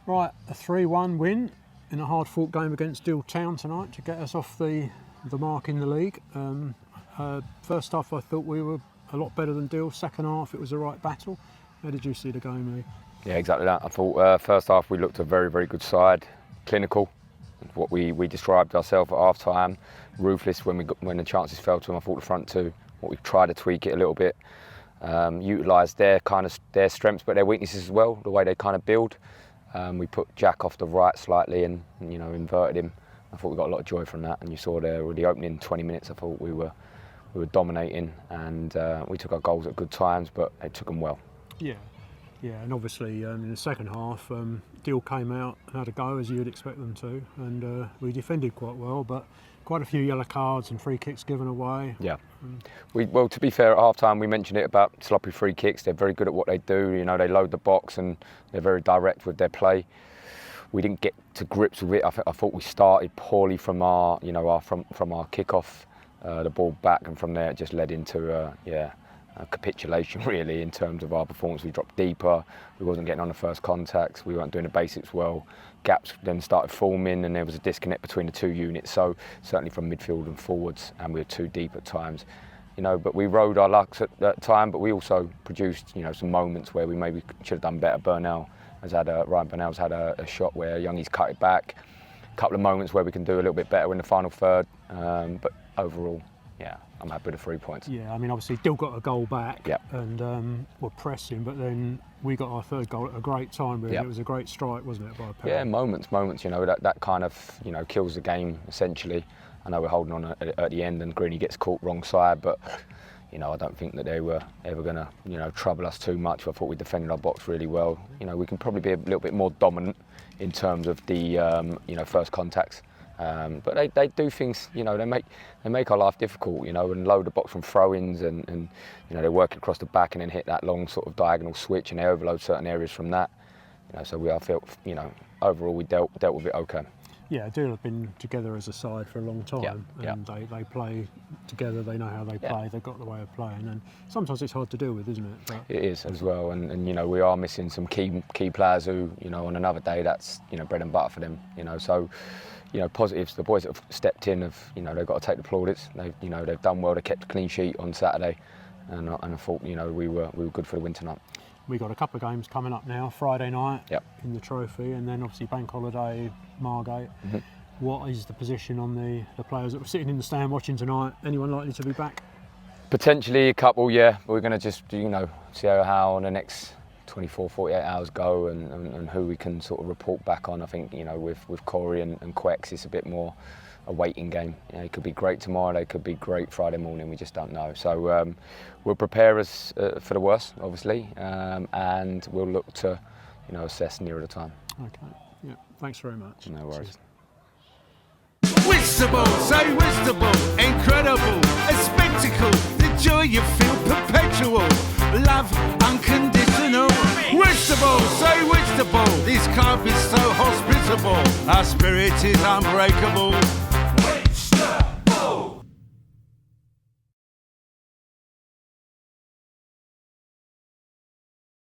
Right, a 3-1 win in a hard-fought game against Deal Town tonight to get us off the mark in the league. First half, I thought we were a lot better than Deal. Second half, it was the right battle. How did you see the game, Lee? Yeah, exactly that. I thought first half we looked a very, very good side, clinical, what we described ourselves at half time, ruthless when the chances fell to them. I thought the front two, what we tried to tweak it a little bit, utilise their strengths but their weaknesses as well, the way they kind of build. We put Jack off the right slightly and inverted him. I thought we got a lot of joy from that, and you saw there with the opening 20 minutes I thought we were dominating, and we took our goals at good times, but they took them well. Yeah, and obviously in the second half, Deal came out and had a go as you'd expect them to, and we defended quite well, but quite a few yellow cards and free kicks given away. Yeah. Well, to be fair, at half time we mentioned it about sloppy free kicks. They're very good at what they do. They load the box and they're very direct with their play. We didn't get to grips with it. I thought we started poorly from our from our kick-off, the ball back, and from there it just led into a capitulation really in terms of our performance. We dropped deeper, we wasn't getting on the first contacts, we weren't doing the basics well. Gaps then started forming and there was a disconnect between the two units, so certainly from midfield and forwards, and we were too deep at times. But we rode our lucks at that time, but we also produced some moments where we maybe should have done better. Ryan Burnell's had a shot where Youngie's cut it back. A couple of moments where we can do a little bit better in the final third, but overall, yeah, I'm happy with the 3 points. Yeah, I mean, obviously, Dill got a goal back, yep, and were pressing, but then we got our third goal at a great time, really. Yep. It was a great strike, wasn't it, by Perry? Yeah, moments, that kind of, kills the game, essentially. I know we're holding on at the end and Greeny gets caught wrong side, but, I don't think that they were ever going to, trouble us too much. I thought we defended our box really well. We can probably be a little bit more dominant in terms of the, first contacts. But they do things, they make our life difficult, and load the box from throw-ins and they work across the back and then hit that long sort of diagonal switch, and they overload certain areas from that. So I felt, overall we dealt with it okay. Yeah, Deal have been together as a side for a long time, and they play together. They know how they play. They've got the way of playing, and sometimes it's hard to deal with, isn't it? But it is as well, and we are missing some key players who, on another day that's bread and butter for them. So. Positives. The boys that have stepped in have, they've got to take the plaudits. They've done well. They kept a clean sheet on Saturday, and I thought, we were good for the win tonight. We got a couple of games coming up now. Friday night in the trophy, and then obviously Bank Holiday, Margate. Mm-hmm. What is the position on the players that were sitting in the stand watching tonight? Anyone likely to be back? Potentially a couple, yeah. We're going to just, see how the next 24, 48 hours go and who we can sort of report back on. I think, with Corey and Quex, it's a bit more a waiting game. It could be great tomorrow, they could be great Friday morning, we just don't know. So we'll prepare us for the worst, obviously, and we'll look to, assess nearer the time. Okay, yeah, thanks very much. No worries. Whistable, so whistable, incredible, a spectacle, the joy you feel perpetual, love unconditional. Whistable, so whistable, this club is so hospitable, our spirit is unbreakable.